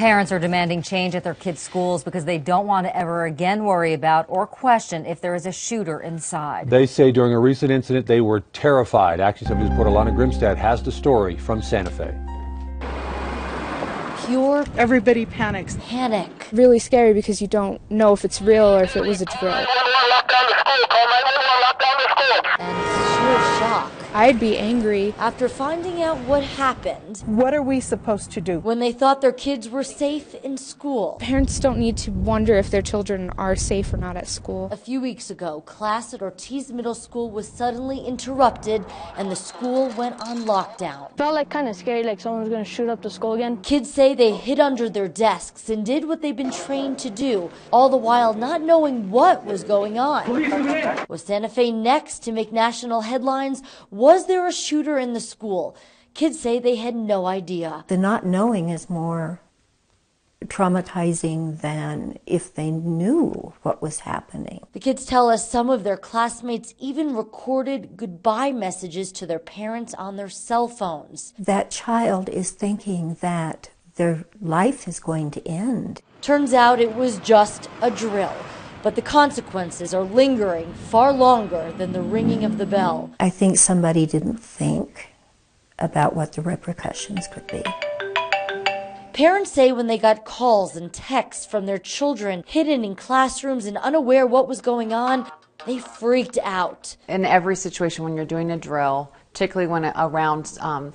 Parents are demanding change at their kids' schools because they don't want to ever again worry about or question if there is a shooter inside. They say during a recent incident they were terrified. Action 7 News reporter Alana Grimstad has the story from Santa Fe. Pure everybody panics. Panic. Really scary because you don't know if it's real or if it was a drill. And sheer shock. I'd be angry. After finding out what happened. What are we supposed to do? When they thought their kids were safe in school. Parents don't need to wonder if their children are safe or not at school. A few weeks ago, class at Ortiz Middle School was suddenly interrupted and the school went on lockdown. Felt like kind of scary, like someone was going to shoot up the school again. Kids say they hid under their desks and did what they've been trained to do, all the while not knowing what was going on. Was Santa Fe next to make national headlines? Was there a shooter in the school? Kids say they had no idea. The not knowing is more traumatizing than if they knew what was happening. The kids tell us some of their classmates even recorded goodbye messages to their parents on their cell phones. That child is thinking that their life is going to end. Turns out it was just a drill. But the consequences are lingering far longer than the ringing of the bell. I think somebody didn't think about what the repercussions could be. Parents say when they got calls and texts from their children hidden in classrooms and unaware what was going on, they freaked out. In every situation when you're doing a drill, particularly when around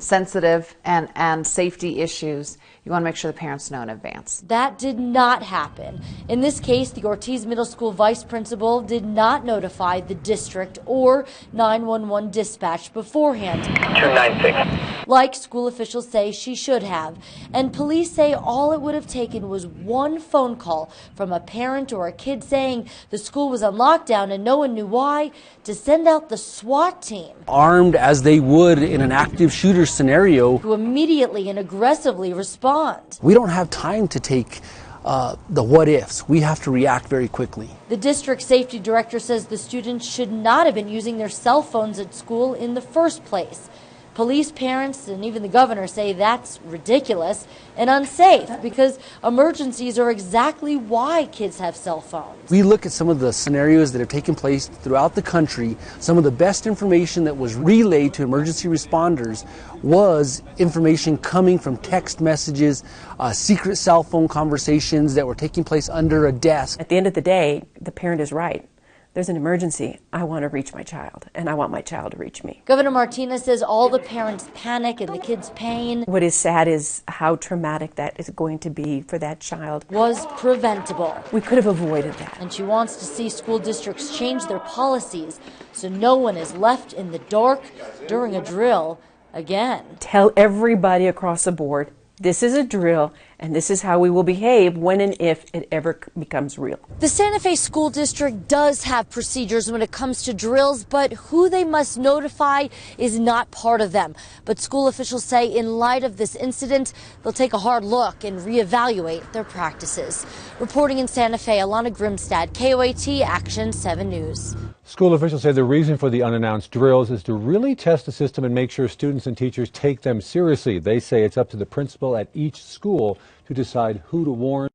sensitive and safety issues, you want to make sure the parents know in advance. That did not happen. In this case, the Ortiz Middle School vice principal did not notify the district or 911 dispatch beforehand. 296. Like school officials say she should have. And police say all it would have taken was one phone call from a parent or a kid saying the school was on lockdown and no one knew why to send out the SWAT team. Armed as they would in an active shooter scenario. To immediately and aggressively respond. We don't have time to take the what ifs. We have to react very quickly. The district safety director says the students should not have been using their cell phones at school in the first place. Police, parents, and even the governor say that's ridiculous and unsafe because emergencies are exactly why kids have cell phones. We look at some of the scenarios that have taken place throughout the country. Some of the best information that was relayed to emergency responders was information coming from text messages, secret cell phone conversations that were taking place under a desk. At the end of the day, the parent is right. There's an emergency. I want to reach my child, and I want my child to reach me. Governor Martinez says all the parents' panic and the kids' pain. What is sad is how traumatic that is going to be for that child. Was preventable. We could have avoided that. And she wants to see school districts change their policies so no one is left in the dark during a drill again. Tell everybody across the board, this is a drill, and this is how we will behave when and if it ever becomes real. The Santa Fe School District does have procedures when it comes to drills, but who they must notify is not part of them. But school officials say in light of this incident, they'll take a hard look and reevaluate their practices. Reporting in Santa Fe, Alana Grimstad, KOAT Action 7 News. School officials say the reason for the unannounced drills is to really test the system and make sure students and teachers take them seriously. They say it's up to the principal at each school to decide who to warn.